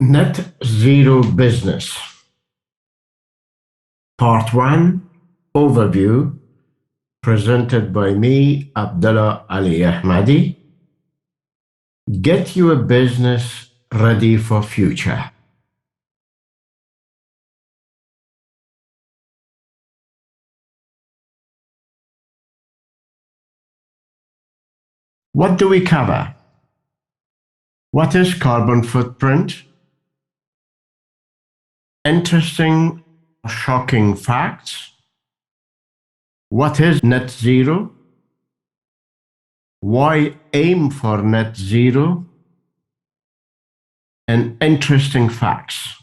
Net Zero Business. Part 1 Overview, presented by me, Abdullah Ali-Ahmadi. Get your business ready for future. What do we cover? What is carbon footprint? Interesting, shocking facts. What is net zero? Why aim for net zero? And interesting facts.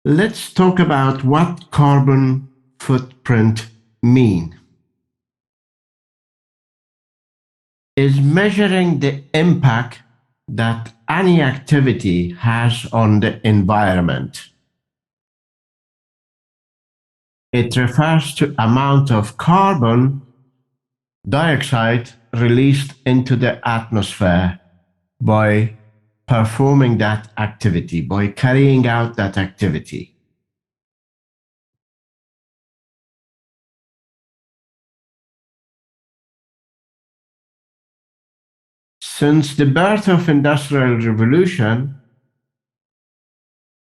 Let's talk about what carbon footprint mean. Is measuring the impact that any activity has on the environment. It refers to amount of carbon dioxide released into the atmosphere by performing that activity, by carrying out that activity. Since the birth of Industrial Revolution,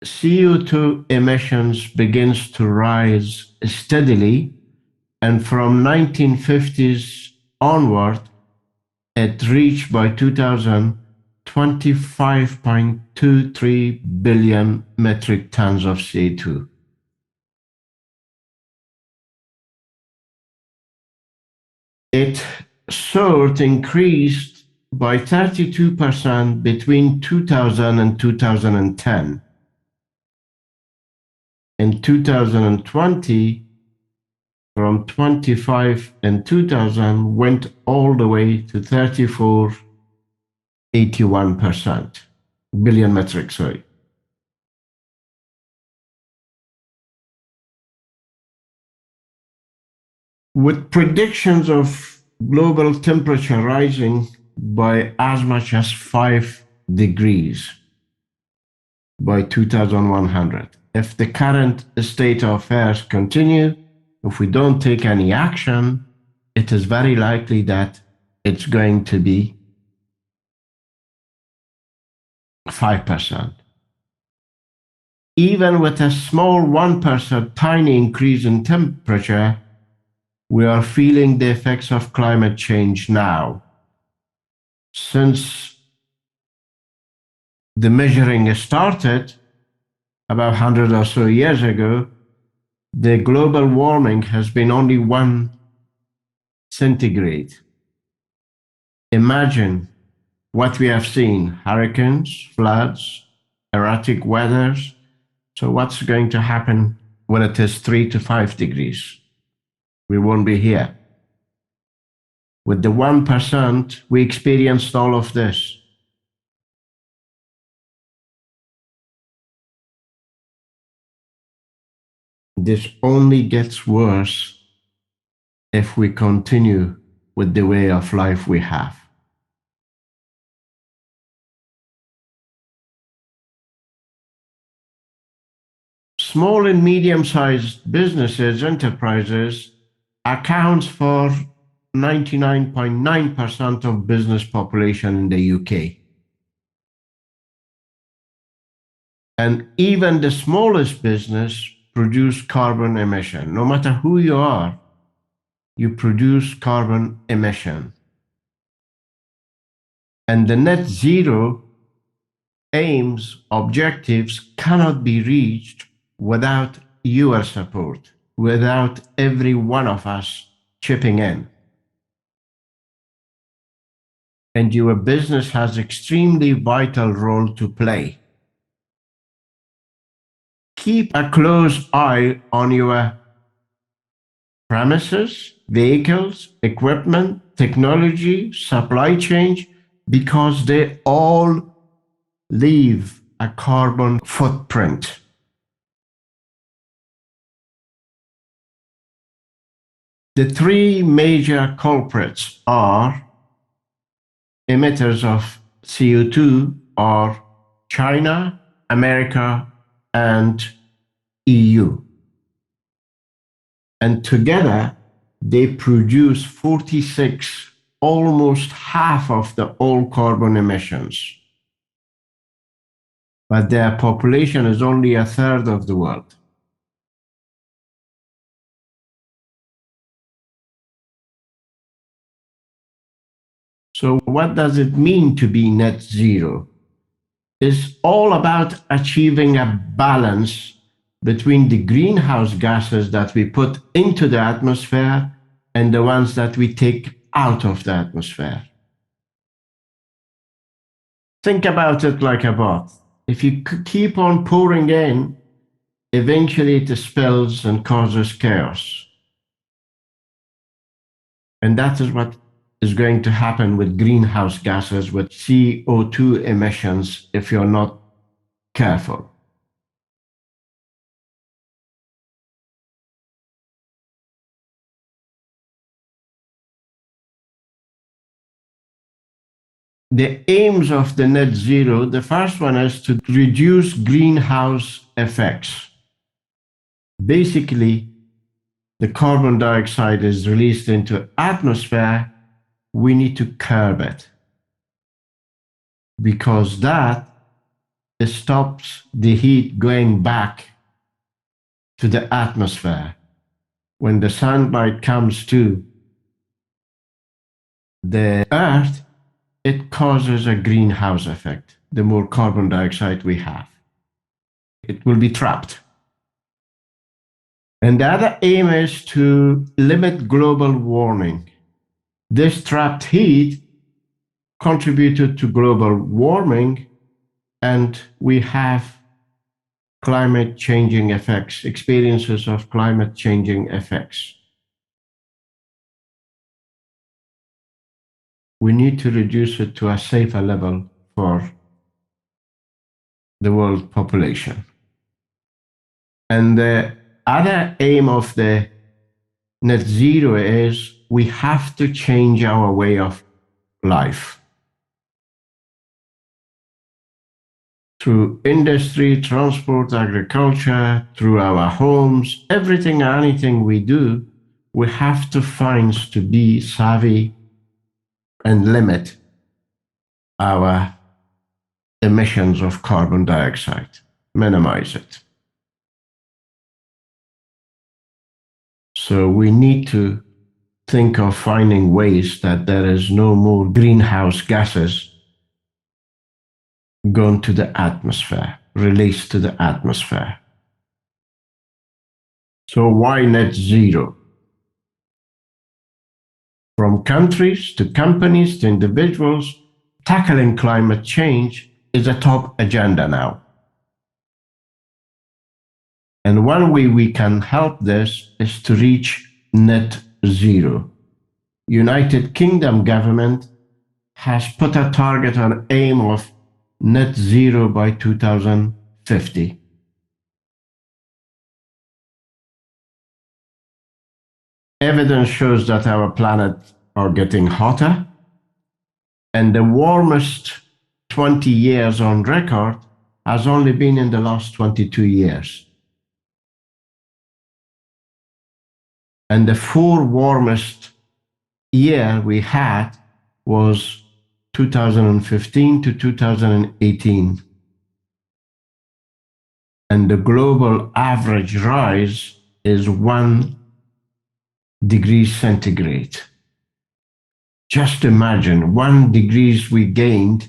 CO2 emissions begins to rise steadily, and from 1950s onward, it reached by 2000 25.23 billion metric tons of CO2. It increased by 32% between 2000 and 2010. In 2020, from 25 in 2000 went all the way to 34.81 billion metric, sorry. With predictions of global temperature rising by as much as 5 degrees by 2100. If the current state of affairs continue, if we don't take any action, it is very likely that it's going to be 5%. Even with a small 1% tiny increase in temperature, we are feeling the effects of climate change now. Since the measuring started about 100 or so years ago, the global warming has been only 1 centigrade. Imagine what we have seen: hurricanes, floods, erratic weathers. So what's going to happen when it is 3 to 5 degrees? We won't be here. With the 1%, we experienced all of this. This only gets worse if we continue with the way of life we have. Small and medium-sized businesses, enterprises, accounts for 99.9% of business population in the UK. And even the smallest business produce carbon emission. No matter who you are, you produce carbon emission. And the net zero aims, objectives cannot be reached without your support, without every one of us chipping in. And your business has extremely vital role to play. Keep a close eye on your premises, vehicles, equipment, technology, supply chain, because they all leave a carbon footprint. The 3 major culprits are emitters of CO2 are China, America, and EU. And together, they produce 46, almost half of the all carbon emissions. But their population is only a third of the world. So what does it mean to be net zero? It's all about achieving a balance between the greenhouse gases that we put into the atmosphere and the ones that we take out of the atmosphere. Think about it like a bath. If you keep on pouring in, eventually it spills and causes chaos. And that is what is going to happen with greenhouse gases, with CO2 emissions, if you're not careful. The aims of the net zero, the first one is to reduce greenhouse effects. Basically, the carbon dioxide is released into atmosphere, we need to curb it, because that stops the heat going back to the atmosphere. When the sunlight comes to the earth, it causes a greenhouse effect. The more carbon dioxide we have, it will be trapped. And the other aim is to limit global warming. This trapped heat contributed to global warming, and we have climate changing effects, experiences of climate changing effects. We need to reduce it to a safer level for the world population. And the other aim of the net zero is we have to change our way of life. Through industry, transport, agriculture, through our homes, everything and anything we do, we have to find to be savvy and limit our emissions of carbon dioxide, minimize it. So we need to think of finding ways that there is no more greenhouse gases going to the atmosphere, released to the atmosphere. So why net zero? From countries to companies to individuals, tackling climate change is a top agenda now. And one way we can help this is to reach net zero. United Kingdom government has put a target on aim of net zero by 2050. Evidence shows that our planet are getting hotter, and the warmest 20 years on record has only been in the last 22 years. And the 4 warmest year we had was 2015 to 2018. And the global average rise is 1 degree centigrade. Just imagine 1 degree we gained,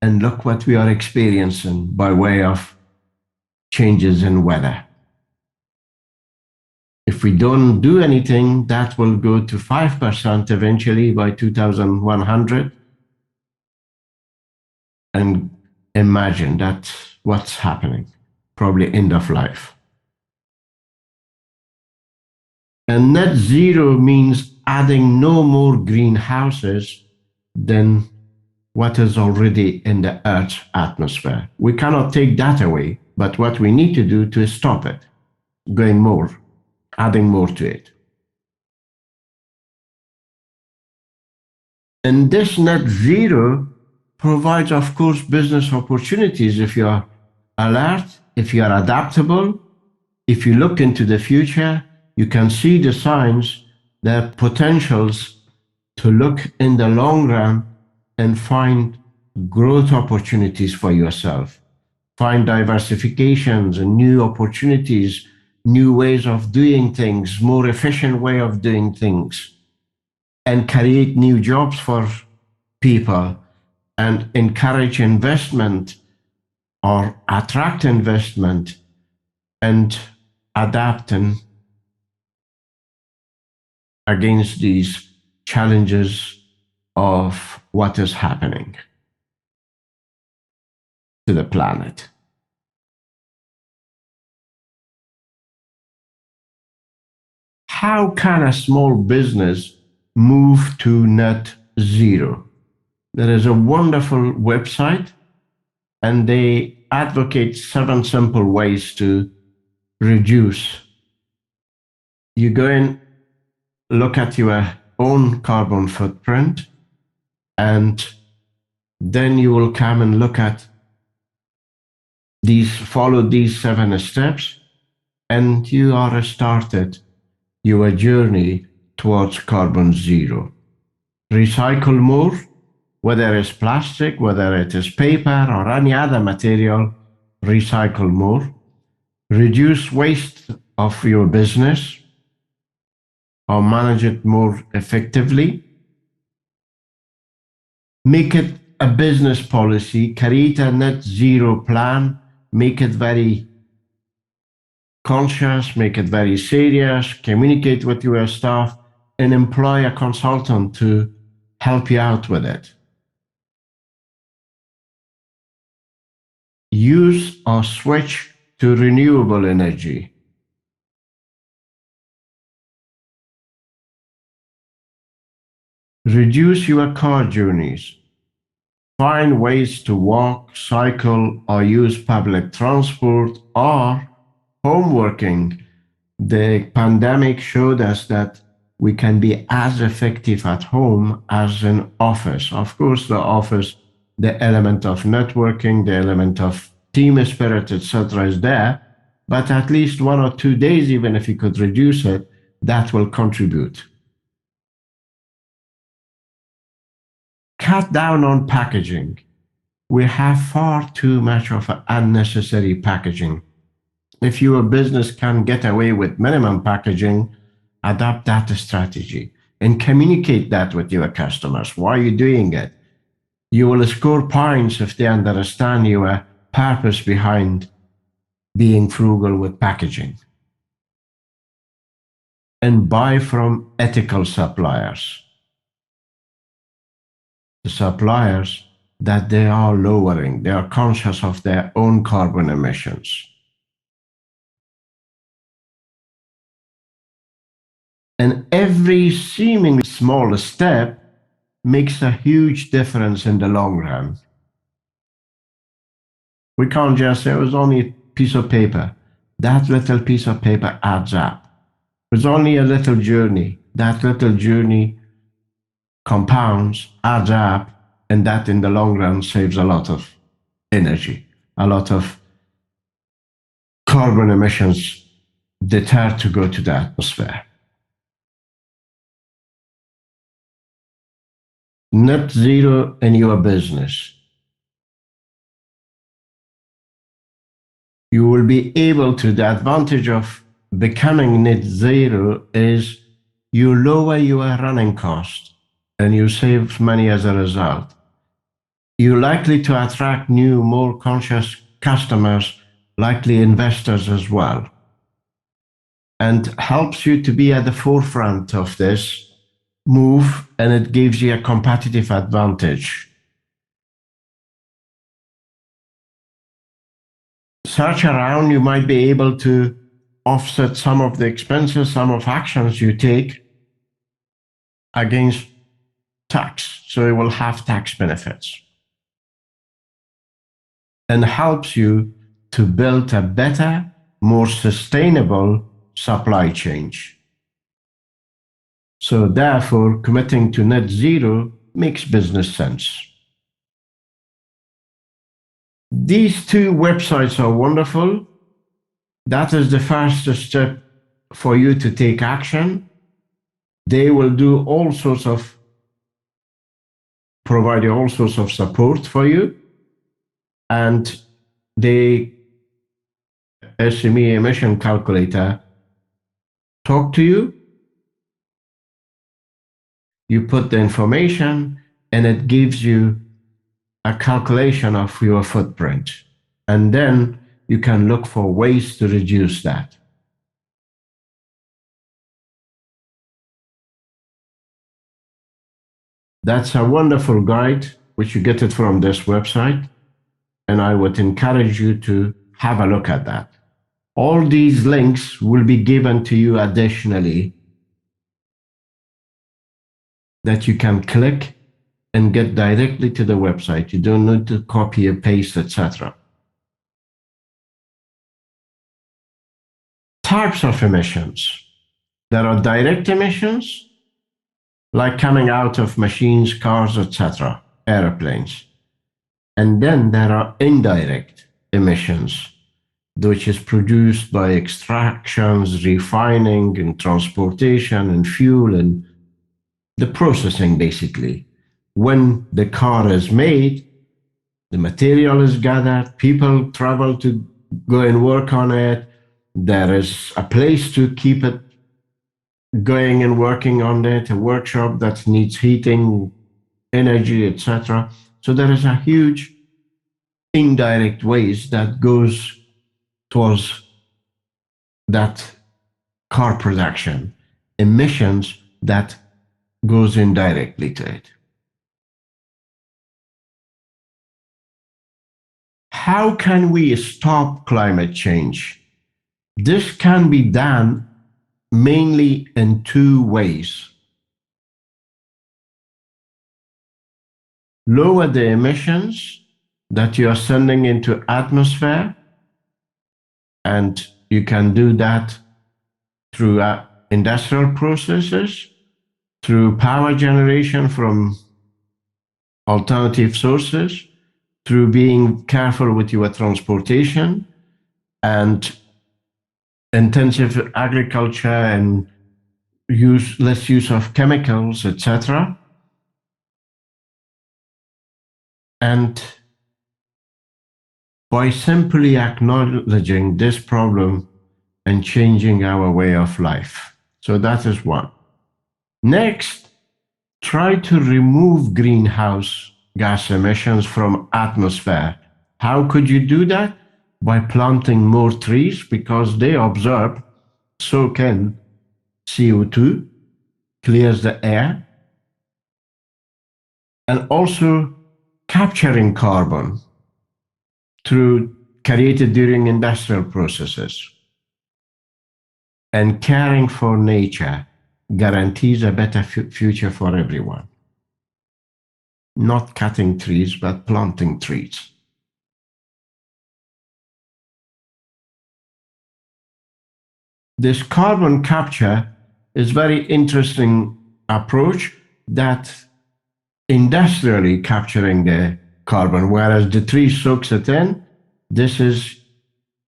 and look what we are experiencing by way of changes in weather. If we don't do anything, that will go to 5% eventually by 2100. And imagine that's what's happening, probably end of life. And net zero means adding no more greenhouses than what is already in the Earth's atmosphere. We cannot take that away, but what we need to do to stop it, going more, adding more to it. And this net zero provides, of course, business opportunities if you are alert, if you are adaptable, if you look into the future, you can see the signs, the potentials to look in the long run and find growth opportunities for yourself. Find diversifications and new opportunities, new ways of doing things, more efficient way of doing things, and create new jobs for people and encourage investment or attract investment and adapting against these challenges of what is happening to the planet. How can a small business move to net zero? There is a wonderful website, and they advocate 7 simple ways to reduce. You go and look at your own carbon footprint, and then you will come and look at follow these 7 steps, and you are started your journey towards carbon zero. Recycle more, whether it's plastic, whether it is paper or any other material, recycle more. Reduce waste of your business or manage it more effectively. Make it a business policy, create a net zero plan, make it very conscious, make it very serious, communicate with your staff, and employ a consultant to help you out with it. Use or switch to renewable energy. Reduce your car journeys. Find ways to walk, cycle, or use public transport or home working. The pandemic showed us that we can be as effective at home as in office. Of course, the office, the element of networking, the element of team spirit, etc., is there, but at least 1 or 2 days, even if you could reduce it, that will contribute. Cut down on packaging. We have far too much of unnecessary packaging. If your business can get away with minimum packaging, adopt that strategy and communicate that with your customers. Why are you doing it? You will score points if they understand your purpose behind being frugal with packaging. And buy from ethical suppliers. The suppliers that they are lowering, they are conscious of their own carbon emissions. And every seemingly small step makes a huge difference in the long run. We can't just say it was only a piece of paper. That little piece of paper adds up. It's only a little journey. That little journey compounds, adds up, and that in the long run saves a lot of energy, a lot of carbon emissions deter to go to the atmosphere. Net zero in your business. You will be able to, the advantage of becoming net zero is you lower your running cost and you save money as a result. You're likely to attract new, more conscious customers, likely investors as well, and helps you to be at the forefront of this move, and it gives you a competitive advantage. Search around, you might be able to offset some of the expenses, some of actions you take against tax, so it will have tax benefits and helps you to build a better, more sustainable supply chain. So therefore, committing to net zero makes business sense. These two websites are wonderful. That is the first step for you to take action. They will provide all sorts of support for you, and the SME emission calculator talk to you. You put the information and it gives you a calculation of your footprint. And then you can look for ways to reduce that. That's a wonderful guide, which you get it from this website. And I would encourage you to have a look at that. All these links will be given to you additionally that you can click and get directly to the website. You don't need to copy and paste, etc. Types of emissions. There are direct emissions, like coming out of machines, cars, etc., airplanes. And then there are indirect emissions, which is produced by extractions, refining, and transportation, and fuel, and the processing, basically. When the car is made, the material is gathered, people travel to go and work on it, there is a place to keep it going and working on it, a workshop that needs heating, energy, etc. So there is a huge indirect waste that goes towards that car production, emissions that goes indirectly to it. How can we stop climate change? This can be done mainly in two ways. Lower the emissions that you are sending into atmosphere, and you can do that through industrial processes, through power generation from alternative sources, through being careful with your transportation and intensive agriculture and less use of chemicals, etc. And by simply acknowledging this problem and changing our way of life. So that is one. Next, try to remove greenhouse gas emissions from atmosphere. How could you do that? By planting more trees, because they absorb, soak in CO2, clears the air, and also capturing carbon created during industrial processes. And caring for nature guarantees a better future for everyone. Not cutting trees, but planting trees. This carbon capture is very interesting approach that industrially capturing the carbon, whereas the tree soaks it in. This is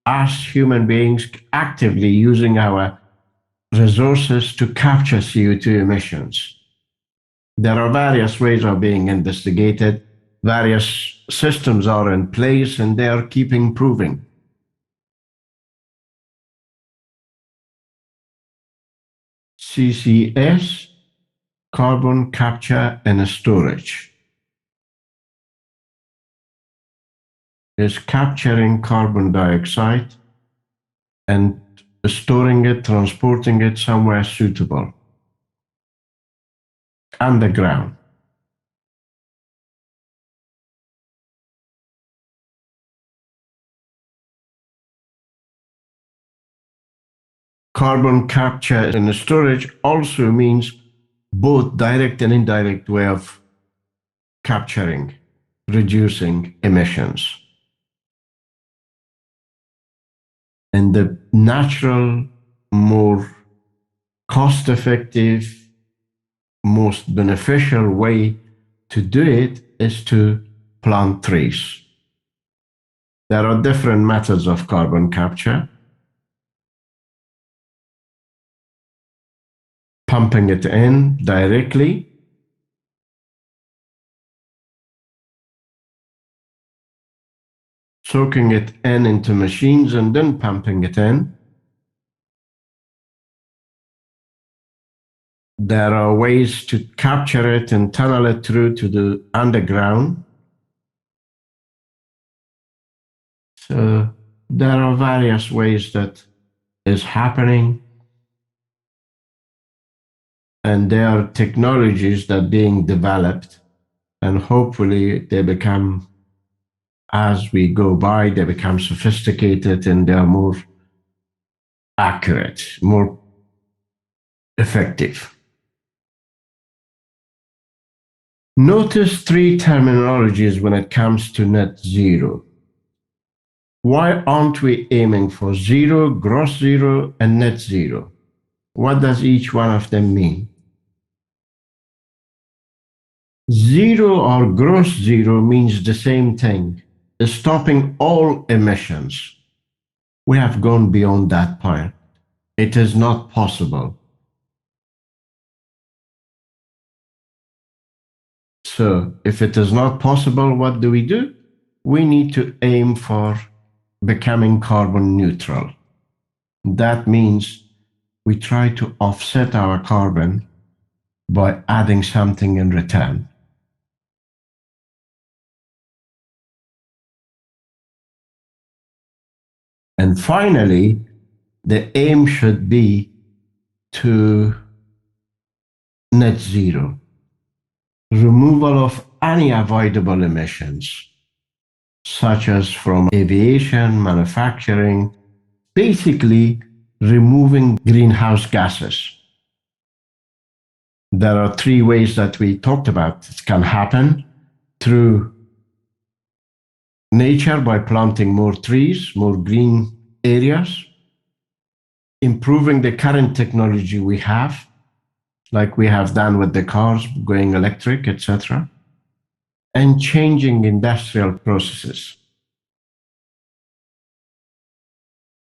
us human beings actively using our resources to capture CO2 emissions. There are various ways of being investigated. Various systems are in place and they are keep improving. CCS, carbon capture and storage, is capturing carbon dioxide and storing it, transporting it somewhere suitable, underground. Carbon capture and storage also means both direct and indirect way of capturing, reducing emissions. And the natural, more cost-effective, most beneficial way to do it is to plant trees. There are different methods of carbon capture. Pumping it in directly, soaking it in into machines and then pumping it in. There are ways to capture it and tunnel it through to the underground. So there are various ways that is happening. And there are technologies that are being developed, and hopefully they become, as we go by, they become sophisticated and they are more accurate, more effective. Notice three terminologies when it comes to net zero. Why aren't we aiming for zero, gross zero, and net zero? What does each one of them mean? Zero or gross zero means the same thing, stopping all emissions. We have gone beyond that point. It is not possible. So if it is not possible, what do? We need to aim for becoming carbon neutral. That means we try to offset our carbon by adding something in return. And finally, the aim should be to net zero, removal of any avoidable emissions, such as from aviation, manufacturing, basically removing greenhouse gases. There are three ways that we talked about. It can happen through nature by planting more trees, more green areas, improving the current technology we have, like we have done with the cars going electric, etc., and changing industrial processes.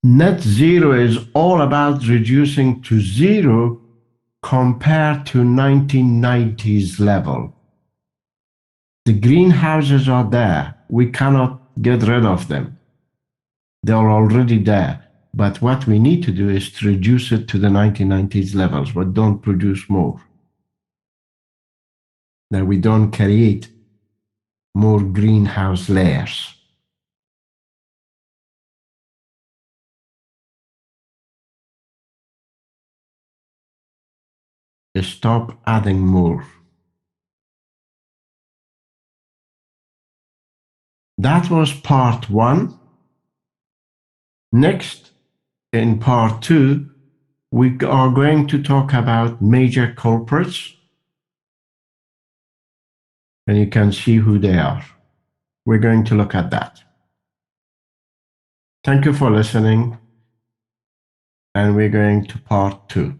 Net zero is all about reducing to zero compared to 1990s level. The greenhouses are there. We cannot get rid of them. They are already there. But what we need to do is to reduce it to the 1990s levels, but don't produce more. That we don't create more greenhouse layers. Stop adding more. That was part one. Next, in part two, we are going to talk about major culprits. And you can see who they are. We're going to look at that. Thank you for listening. And we're going to part two.